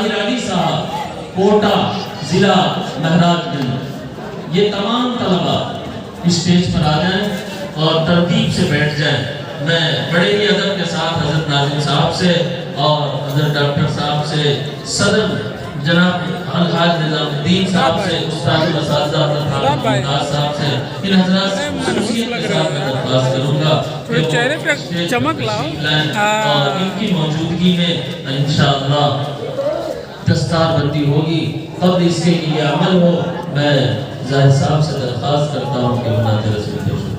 طاہر علی صاحب کوٹا ضلع مہراج گنج، یہ تمام طلبہ اسٹیج پر آ جائیں اور ترتیب سے بیٹھ جائیں۔ میں بڑے ہی ادب کے ساتھ حضرت ناظم صاحب سے اور حضرت ڈاکٹر صاحب سے، صدر جناب الحاج نظام الدین صاحب سے، استاد اساتذہ حضرت ممتاز صاحب سے، ان حضرات سے خصوصیت کے ساتھ میں درخواست کروں گا کہ وہ چہرے پہ چمک لاؤ اور ان کی موجودگی میں انشاءاللہ دستار بندی ہوگی۔ قبل اس کے لیے عمل ہو، میں ظاہر صاحب سے درخواست کرتا ہوں کہ مناظر رسول پیش کریں۔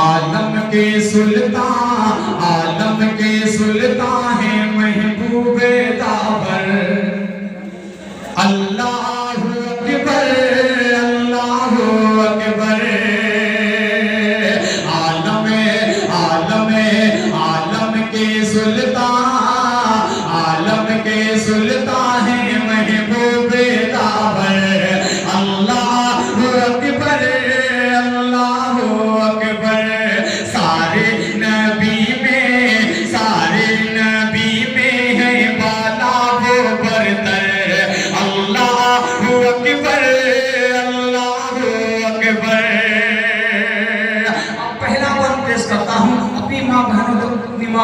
عالم کے سلطان، عالم کے سلطان ہے محبوب داور، اللہ اکبر اللہ اکبر۔ عالم عالم عالم کے سلطان، عالم کے سلطان ہے محبوب داور، اللہ اکبر اللہ اکبر۔ سارے نبی میں ہے بالا وہ برتر، اللہ اکبر اللہ اکبر۔ اب پہلا بند پیش کرتا ہوں، اپنی ماں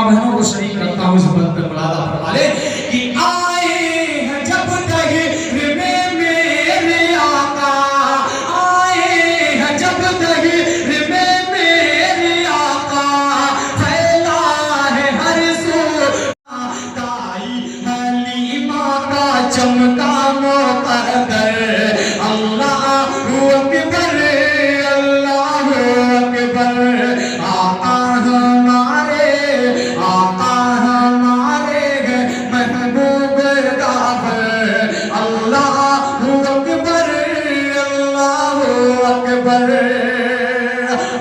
بہنوں کو شریک کرتا ہوں اس بند پہ ملادہ فرما لے کہ آئے ہیں جب دہر میں میرے آقا، آئے ہیں جب دہر میں میرے آقا، پھیلا ہے ہر سو دائی حلیمہ کا چمکا مقدر، اللہ اکبر اللہ اکبر۔ آقا ہمارے محبوب داور، اللہ اکبر اللہ اکبر۔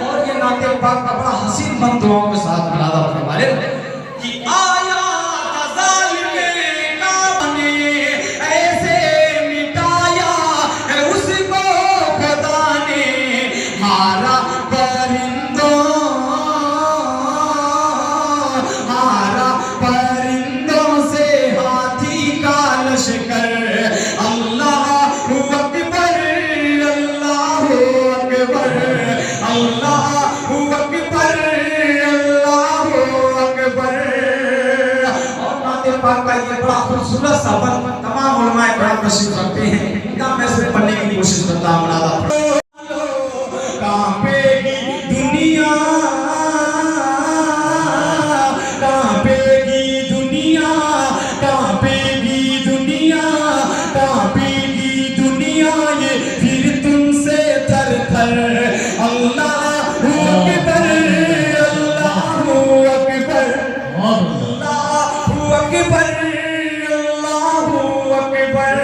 اور یہ نعت پاک کا بڑا حسین بند دعاؤں کے ساتھ ملادہ فرما لے کہ آیا تھا ظالم کا نے ایسے مٹایا ہے اس کو خدا نے، مارا پرندوں سے ہاتھی کا لشکر، اللہ اکبر اللہ اکبر اللہ اکبر اللہ اکبر۔ اور نعت پاک کا یہ بڑا خوبصورت سا بند تمام علماء کرام تشریف رکھتے ہیں، ان کا میں صرف پڑھنے کی کوشش کرتا ہوں۔ ملادہ کانپے گی دنیا، کانپے گی دنیا، کانپے گی دنیا، کانپے گی دنیا یہ پھر تم سے تھر تھر، اللہ اکبر اللہ اکبر اللہ اکبر اللہ اکبر۔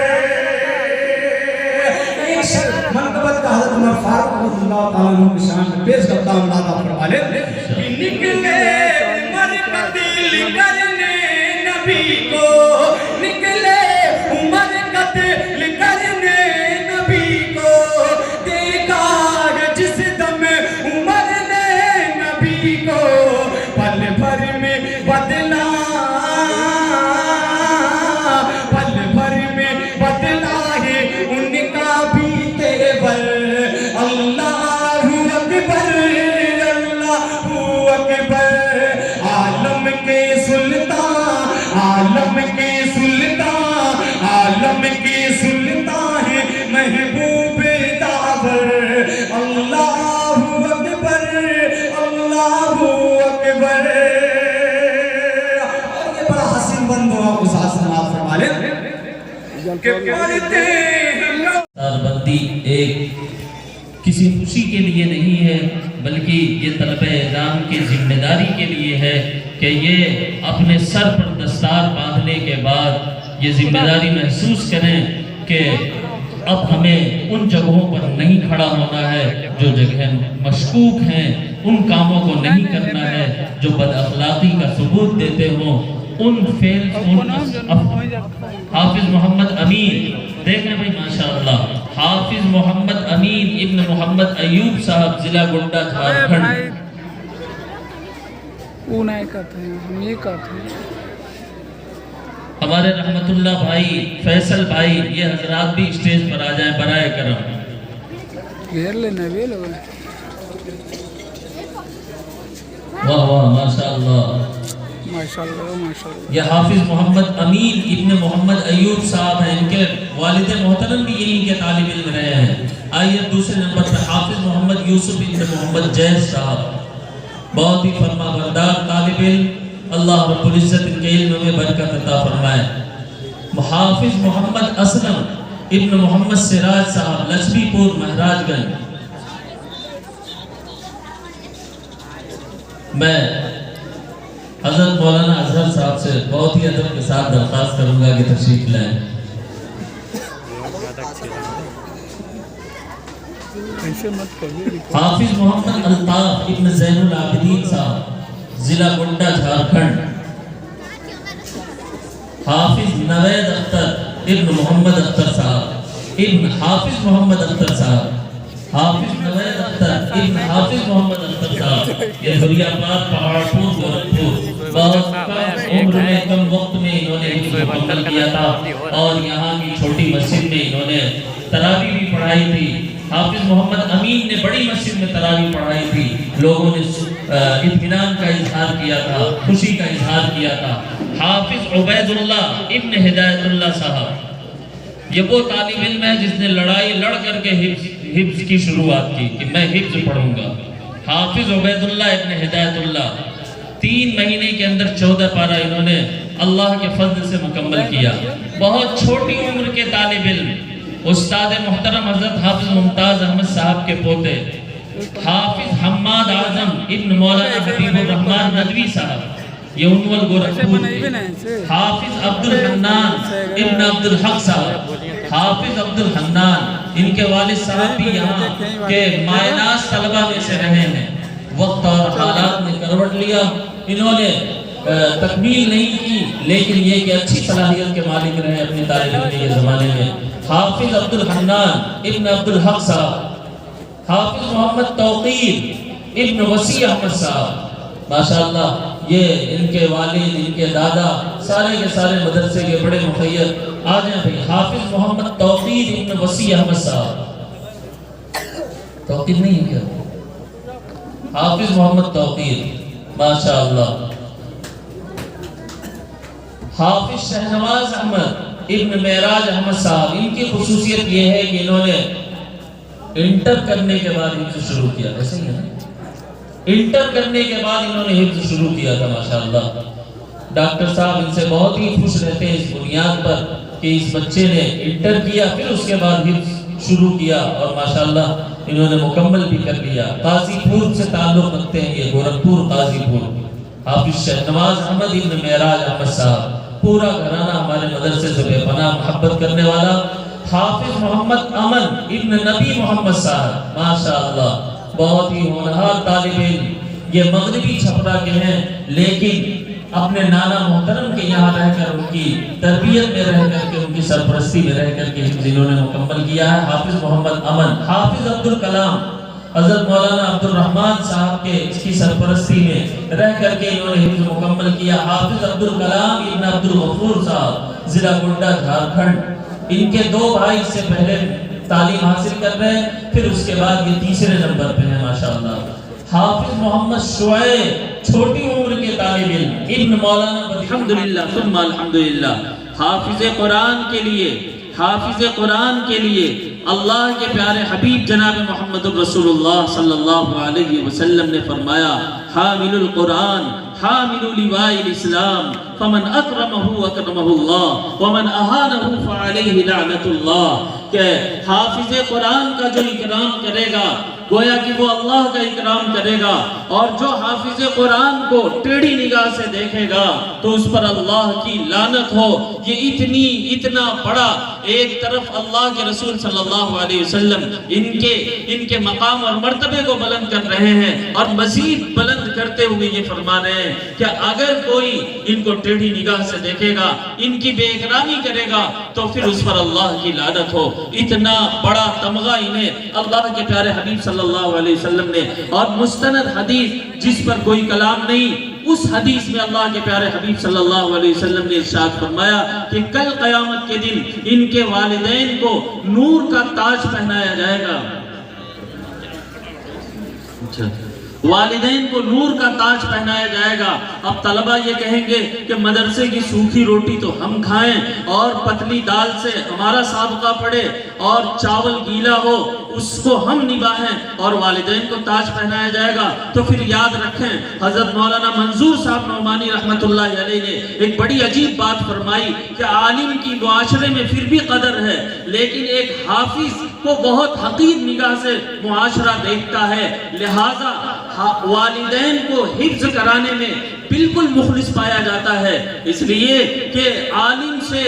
ایک شعر منقبت کا حضرت عمر فاروق رضی اللہ تعالیٰ عنہ کی شان میں پیش کرتا ہوں، ملادہ فرما لے کہ نکلے عمر قتل کرنے نبی کو، نکلے عمر قتل کرنے نبی کو، دیکھا ہے جس دم عمر نے نبی کو، پل بھر میں بدلا، پل بھر میں بدلا ہے ان کا بھی تیور، اللہ اکبر اللہ اکبر۔ عالم کے سلطان، عالم کے سلطان، عالم کے سلطان ہے محبوب داور، اللہ اکبر اللہ اکبر۔ اور یہ بڑا حسین بند دعا کو ساتھ سماعت فرما لیں کہ پڑھتے ہیں دستار بندی ایک کسی خوشی کے لیے نہیں ہے، بلکہ یہ طلبہ اعزام کی ذمہ داری کے لیے ہے کہ یہ اپنے سر پر دستار باندھنے کے بعد یہ ذمہ داری محسوس کریں کہ اب ہمیں ان جگہوں پر نہیں کھڑا ہونا ہے جو جگہیں مشکوک ہیں، ان کاموں کو نہیں کرنا ہے جو بد اخلاقی کا ثبوت دیتے ہوں، حافظ محمد امین دیکھیں بھائی ماشاءاللہ، حافظ محمد امین ابن محمد ایوب صاحب ضلع گونڈہ جھارکھنڈ، وہ نہیں کرتے ہیں، ہم یہ کرتے ہیں۔ ہمارے رحمت اللہ بھائی فیصل بھائی یہ حضرات بھی اسٹیج پر آ جائیں برائے کرم۔ گھیر لینا بھی لوگ واہ واہ ماشاءاللہ ماشاءاللہ ماشاءاللہ۔ یہ حافظ محمد امین ابن محمد ایوب صاحب ہیں، ان کے والد محترم بھی یہیں کے طالب علم رہے ہیں۔ آئیے دوسرے نمبر پر حافظ محمد یوسف ابن محمد جیز صاحب، بہت ہی فرما بردار طالب علم، اللہ رب العزت ان کے علم میں برکت عطا فرمائے۔ حافظ محمد اسلم ابن محمد سراج صاحب لچھمی پور مہراج گنج۔ میں حضرت مولانا اظہر صاحب سے بہت ہی ادب کے ساتھ درخواست کروں گا کہ تشریف لائیں۔ ایسے مت کریے۔ حافظ محمد الطاف ابن زین العابدین صاحب ضلع گونڈہ جھارکھنڈ۔ حافظ نوید اختر ابن محمد اختر صاحب ابن حافظ محمد اختر صاحب، حافظ نوید اختر ابن حافظ محمد اختر صاحب، یہ دھریا پار پہاڑپور گورکھپور، بہت کم عمر میں کم وقت میں انہوں نے حفظ مکمل کیا تھا اور یہاں کی چھوٹی مسجد میں انہوں نے تراویح بھی پڑھائی تھی۔ حافظ محمد امین نے بڑی مسجد میں تراویح پڑھائی تھی، لوگوں نے اطمینان کا اظہار کیا تھا، خوشی کا اظہار کیا تھا۔ حافظ عبید اللہ ابن ہدایت اللہ صاحب، یہ وہ طالب علم ہے جس نے لڑائی لڑ کر کے حفظ کی شروعات کی کہ میں حفظ پڑھوں گا۔ حافظ عبید اللہ ابن ہدایت اللہ 3 مہینے کے اندر 14 پارہ انہوں نے اللہ کے فضل سے مکمل کیا۔ بہت چھوٹی عمر کے طالب علم، استاد محترم حضرت حافظ ممتاز احمد صاحب کے پوتے حافظ حماد اعظم ابن مولانا حبیب الرحمن ندوی صاحب، یہ انول گورکھپور کے۔ حافظ عبد الحنان ابن عبد الحق صاحب، حافظ عبد الحنان، ان کے والد صاحب بھی یہاں کے مائناس طلبہ میں سے رہے ہیں۔ وقت اور حالات نے کروٹ لیا، انہوں نے تکمیل نہیں کی، لیکن یہ کہ اچھی صلاحیت کے مالک رہے اپنی طالب علم کے زمانے میں۔ حافظ عبد الحنان ابن عبد الحق صاحب، حافظ محمد توقیر ابن وسیع احمد صاحب، ماشاءاللہ یہ ان کے والد، ان کے دادا، سارے کے سارے مدرسے کے بڑے مخیر۔ آ جائیں بھئی، حافظ محمد توقیر ابن وسیع احمد صاحب، توقیر نہیں ہے کیا؟ حافظ محمد توقیر ماشاءاللہ۔ حافظ شہنواز احمد ابن معراج احمد صاحب، ان کی خصوصیت یہ ہے کہ انہوں نے انٹر کرنے کے بعد حفظ شروع کیا، ایسا ہی ہے نا؟ انٹر کرنے کے بعد انہوں نے حفظ شروع کیا تھا ماشاءاللہ۔ ڈاکٹر صاحب ان سے بہت ہی خوش رہتے ہیں اس بنیاد پر کہ اس بچے نے انٹر کیا، پھر اس کے بعد حفظ شروع کیا اور ماشاءاللہ انہوں نے مکمل بھی کر لیا۔ قاضی پور سے تعلق رکھتے ہیں یہ، گورکھپور قاضی پور۔ حافظ شہنواز احمد ابن معراج احمد صاحب، پورا گھرانہ ہمارے مدرسے سے بے پناہ محبت کرنے والا۔ حافظ محمد امن ابن نبی محمد صاحب، ماشاءاللہ بہت ہی ہونہار طالب علم، یہ مغربی چھپرا کے ہیں لیکن اپنے نانا محترم کے یہاں رہ کر ان کی تربیت میں رہ کر کے ان کی سرپرستی میں رہ کر کے حفظ انہوں نے مکمل کیا ہے۔ حافظ محمد امن، حافظ عبد الکلام حضرت مولانا عبد الرحمن صاحب کے اس کی سرپرستی میں رہ کر کے انہوں نے حفظ مکمل کیا۔ حافظ عبد الکلام ابن عبد الغفور صاحب، ضلع گونڈہ جھارکھنڈ، ان کے 2 بھائی اس سے پہلے تعلیم حاصل کر رہے ہیں، پھر اس کے بعد یہ تیسرے نمبر پہ ہیں ماشاءاللہ۔ حافظ محمد شعیب، چھوٹی عمر کے طالب علم، ابن مولانا الحمدللہ ثم الحمدللہ، حافظ قرآن کے لیے، حافظ قرآن کے لیے اللہ کے پیارے حبیب جناب محمد الرسول اللہ صلی اللہ علیہ وسلم نے فرمایا، حامل القرآن حامل لواء الاسلام فمن اکرمہ اکرمہ اللہ ومن اہانہ فعلیہ لعنت اللہ، کہ حافظ قرآن کا جو اکرام کرے گا گویا کہ وہ اللہ کا اکرام کرے گا، اور جو حافظ قرآن کو ٹیڑھی نگاہ سے دیکھے گا تو اس پر اللہ کی لعنت ہو۔ یہ اتنا بڑا، ایک طرف اللہ کے رسول صلی اللہ علیہ وسلم ان کے مقام اور مرتبے کو بلند کر رہے ہیں اور مزید بلند کرتے ہوئے یہ فرما رہے ہیں کہ اگر کوئی ان کو ٹیڑھی نگاہ سے دیکھے گا، ان کی بے احترامی کرے گا تو پھر اس پر اللہ کی لعنت ہو۔ اتنا بڑا تمغہ انہیں اللہ کے پیارے حبیب صلی اللہ علیہ وسلم نے، اور مستند حدیث جس پر کوئی کلام نہیں، اس حدیث میں اللہ کے پیارے حبیب صلی اللہ علیہ وسلم نے ارشاد فرمایا کہ کل قیامت کے دن ان کے والدین کو نور کا تاج پہنایا جائے گا. والدین کو نور کا تاج پہنایا جائے گا. اب طلبہ یہ کہیں گے کہ مدرسے کی سوکھی روٹی تو ہم کھائیں اور پتلی دال سے ہمارا سابقہ پڑے اور چاول گیلا ہو اس کو ہم نباہیں اور والدین کو تاج پہنایا جائے گا. تو پھر یاد رکھیں حضرت مولانا منظور صاحب نعمانی رحمت اللہ علیہ نے ایک بڑی عجیب بات فرمائی کہ عالم کی معاشرے میں پھر بھی قدر ہے لیکن ایک حافظ کو بہت حقیر نگاہ سے معاشرہ دیکھتا ہے. لہٰذا والدین کو حفظ کرانے میں بالکل مخلص پایا جاتا ہے اس لیے کہ عالم سے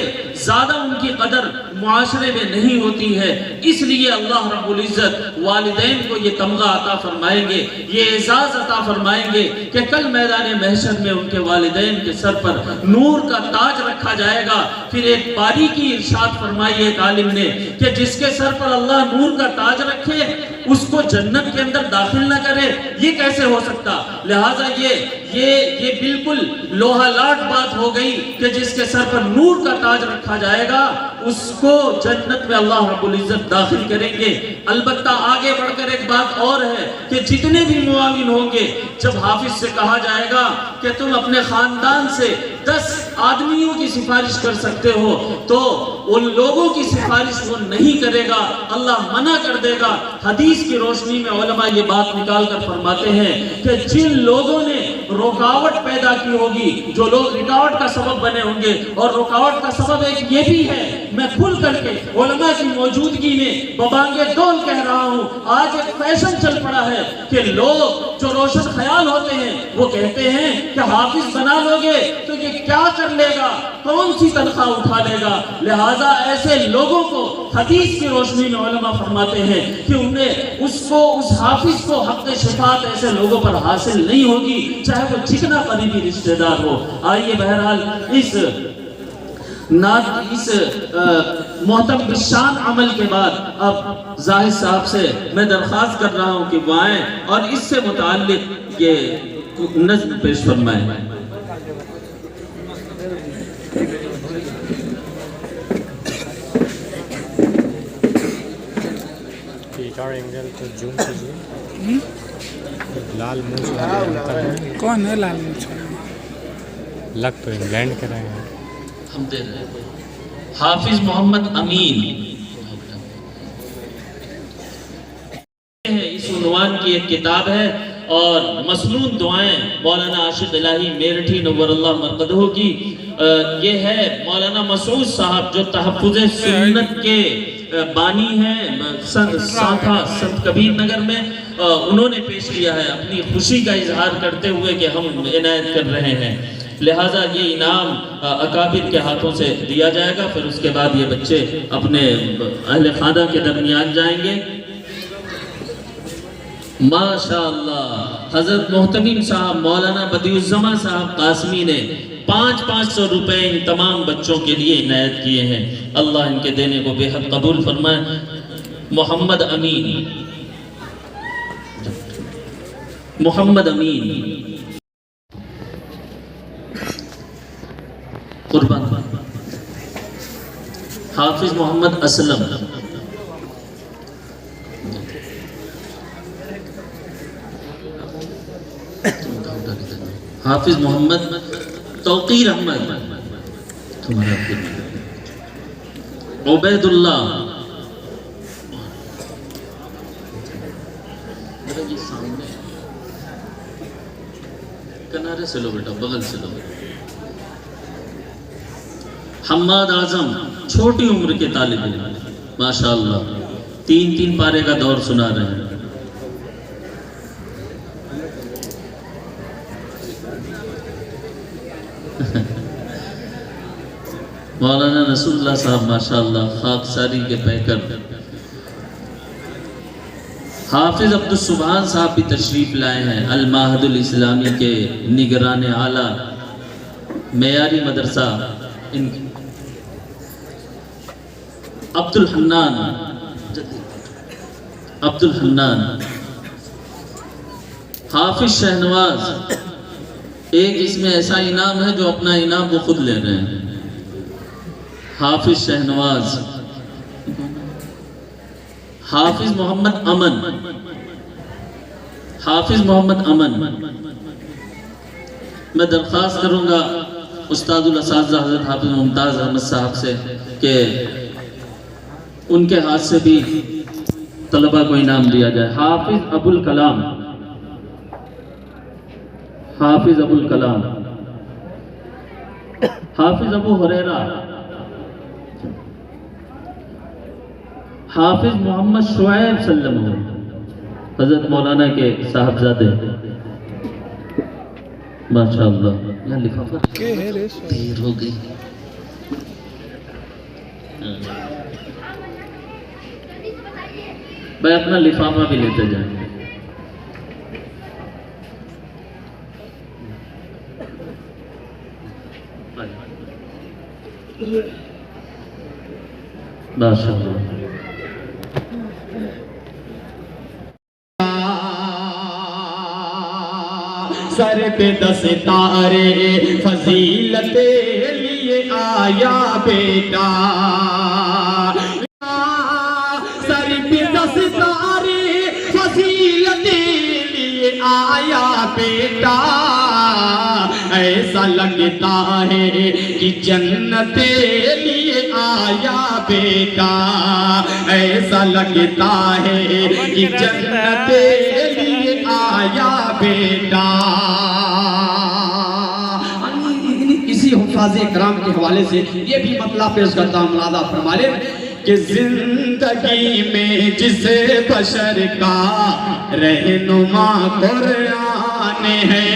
زیادہ ان کی قدر معاشرے میں نہیں ہوتی ہے. اس لیے اللہ رب العزت والدین کو یہ تمغہ عطا فرمائیں گے, یہ اعزاز عطا فرمائیں گے کہ کل میدان محشر میں ان کے والدین کے سر پر نور کا تاج رکھا جائے گا. پھر ایک باریکی ارشاد فرمائی ایک عالم نے کہ جس کے سر پر اللہ نور کا تاج رکھے اس کو جنت کے اندر داخل نہ کرے, یہ کیسے ہو سکتا؟ لہٰذا یہ بالکل لوہا لاٹ بات ہو گئی کہ جس کے سر پر نور کا تاج رکھا جائے گا اس کو جنت میں اللہ رب العزت داخل کریں گے. البتہ آگے بڑھ کر ایک بات اور ہے کہ جتنے بھی معاون ہوں گے جب حافظ سے کہا جائے گا کہ تم اپنے خاندان سے 10 آدمیوں کی سفارش کر سکتے ہو تو ان لوگوں کی سفارش وہ نہیں کرے گا, اللہ منع کر دے گا. حدیث کی روشنی میں علماء یہ بات نکال کر فرماتے ہیں کہ جن لوگوں نے رکاوٹ پیدا کی ہوگی, جو لوگ رکاوٹ کا سبب بنے ہوں گے, اور رکاوٹ کا سبب ایک یہ بھی ہے, میں کھل کر کے علماء کی موجودگی میں ببانگے دول کہہ رہا ہوں, آج ایک فیشن چل پڑا ہے کہ لوگ جو روشن خیال ہوتے ہیں وہ کہتے ہیں کہ حافظ بنا لوگے تو یہ کیا کر لے گا, کون سی تنخواہ اٹھا لے گا. لہٰذا ایسے لوگوں کو حدیث کی روشنی میں علماء فرماتے ہیں کہ انہیں اس حافظ کو حق شفاعت ایسے لوگوں پر حاصل نہیں ہوگی چاہے وہ جتنا قریبی رشتہ دار ہو. آئیے بہرحال اس محتم بشان عمل کے بعد اب زاہد صاحب سے میں درخواست کر رہا ہوں کہ وہ آئیں اور اس سے متعلق یہ نظم پیش فرمائیں. اینگل تو زوم کیجیے. لال منچ کون ہے لال منچ؟ لگ تو انگلینڈ کے رہے ہیں. ہم دے رہے ہیں حافظ محمد امین. اس عنوان کی ایک کتاب ہے اور مسنون دعائیں مولانا عاشق الہی میرٹھی نور اللہ مرقدہ کی. یہ ہے مولانا مسعود صاحب جو تحفظ سنت کے بانی ہیں سانکھا سنت کبیر نگر میں, انہوں نے پیش کیا ہے اپنی خوشی کا اظہار کرتے ہوئے کہ ہم عنایت کر رہے ہیں. لہٰذا یہ انعام اکابر کے ہاتھوں سے دیا جائے گا, پھر اس کے بعد یہ بچے اپنے اہل خانہ کے درمیان جائیں گے. ماشاءاللہ حضرت محتمیم صاحب مولانا بدیع الزماں صاحب قاسمی نے 500 روپے ان تمام بچوں کے لیے عنایت کیے ہیں. اللہ ان کے دینے کو بے حد قبول فرمائے. محمد امین, محمد امین قربان. حافظ محمد اسلم, حافظ محمد توقیر احمد, عبید اللہ, یہ سامنے کنارے سے لو بیٹا, بغل سے لو. حماد اعظم چھوٹی عمر کے طالب علم ماشاءاللہ 3 پارے کا دور سنا رہے ہیں. مولانا رسول اللہ صاحب ماشاءاللہ خاکساری کے پیکر. حافظ عبدالسبحان صاحب بھی تشریف لائے ہیں, المعہد الاسلامی کے نگران اعلیٰ معیاری مدرسہ. عبدالحنان, حافظ شہنواز ایک اس میں ایسا انعام ہے جو اپنا انعام وہ خود لے رہے ہیں. حافظ شہنواز، حافظ محمد امن، حافظ محمد امن. میں درخواست کروں گا استاد الاساتذہ حضرت حافظ ممتاز احمد صاحب سے کہ ان کے ہاتھ سے بھی طلبہ کو انعام دیا جائے. حافظ ابو الکلام، حافظ ابو الکلام، حافظ ابو ہریرہ، حافظ محمد شعیب سلم حضرت مولانا کے صاحبزادے. ماشاءاللہ. یہاں لفافہ دیر ہو گئی. بھائی اپنا لفافہ بھی لیتے جائیں. ماشاءاللہ. سر پہ دستارے فضیلت لیے آیا بیٹا. سر پہ دستارے فضیلت لیے آیا بیٹا. ایسا لگتا ہے کہ جنت لیے آیا بیٹا. ایسا لگتا ہے کہ جنت لیے آیا بیٹا. کسی حفاظ کرام کے حوالے سے یہ بھی مطلب پیش کرتا ہوں. ملادہ فرما لیں کہ زندگی میں جس بشر کا رہنما قرآن ہے.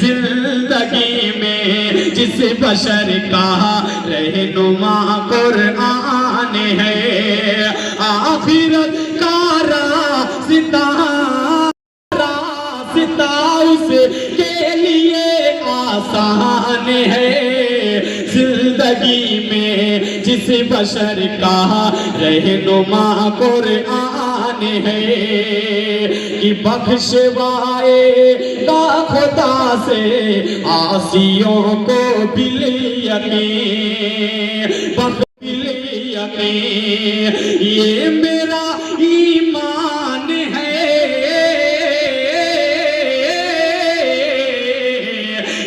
زندگی میں جس بشر کا رہنما قرآن ہے. آخرت کا راستہ اس کے لیے آسان ہے. زندگی میں جس بشر کا رہنما قرآن ہے کہ بخشوائے گا خدا سے عاصیوں کو بالیقین. یہ میرا ایمان ہے،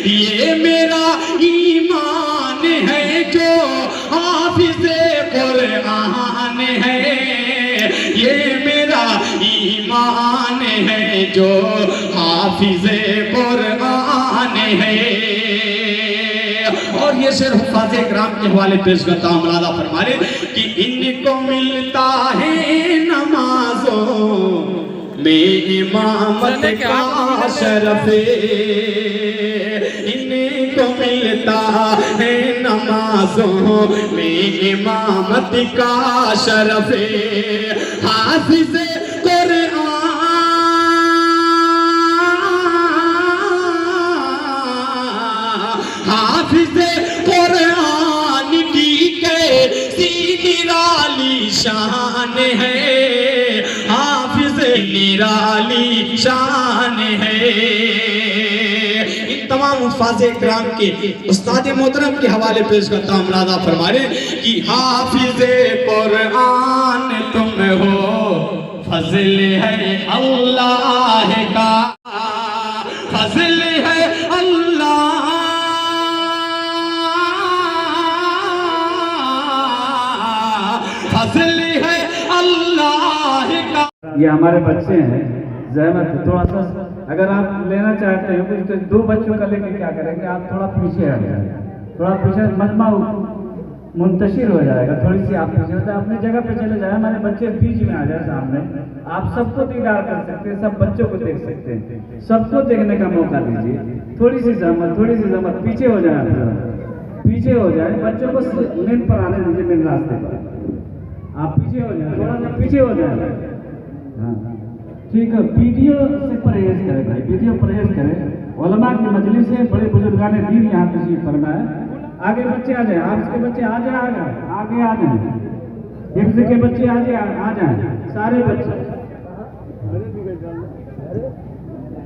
یہ میرا ایمان ہے جو حافظ قرآن ہے. یہ میرا ایمان ہے جو حافظ قرآن ہے. اور یہ شعر حفاظ کرام کے حوالے پیش کرتا ہوں. ملادہ فرما لیں کہ ان کو ملتا ہے نمازوں میں امامت کا شرف. ان کو ملتا ہے نمازوں میں امامت کا شرف. حافظ قرآن، حافظ قرآن کی کیسی نرالی شان ہے. حافظ نرالی شان ہے. ان تمام حفاظ کرام کے استاد محترم کے حوالے پیش کرتا ہوں. ملادہ فرما لیں کہ حافظ قرآن تم ہو، فضل ہے اللہ کا، فضل ہے اللہ، فضل ہے اللہ کا. یہ ہمارے بچے ہیں. زحمت تھوڑا سا اگر آپ لینا چاہتے ہیں کچھ تو دو بچوں کا لے کے کیا کریں گے، آپ تھوڑا پیچھے آ جائیں، تھوڑا پیچھے مجمع منتشر ہو جائے گا. تھوڑی سی آپ پیچھے ہوتے ہیں، اپنی جگہ پہ چلے جائیں. ہمارے بچے بیچ میں آ جائیں سامنے. آپ سب کو دیدار کر سکتے ہیں، سب بچوں کو دیکھ سکتے ہیں، سب کو دیکھنے کا موقع دیجیے. تھوڑی سی زحمت، تھوڑی سی زحمت. پیچھے ہو جائیں، پیچھے ہو جائیں. بچوں کو مین پر آنے دیجیے، مین راستے پر. آپ پیچھے ہو جائیں، تھوڑا سا پیچھے ہو جائیں. ہاں ٹھیک ہے. ویڈیو سے پرہیز کریں بھائی، ویڈیو پرہیز کریں. علماء کی مجلس ہے، بڑے بزرگان دین یہاں تشریف فرما ہے. آگے بچے آ جائیں، آپ کے بچے آ جائیں، آگے آ جائیں. حفظ کے بچے آ جائیں، سارے بچے.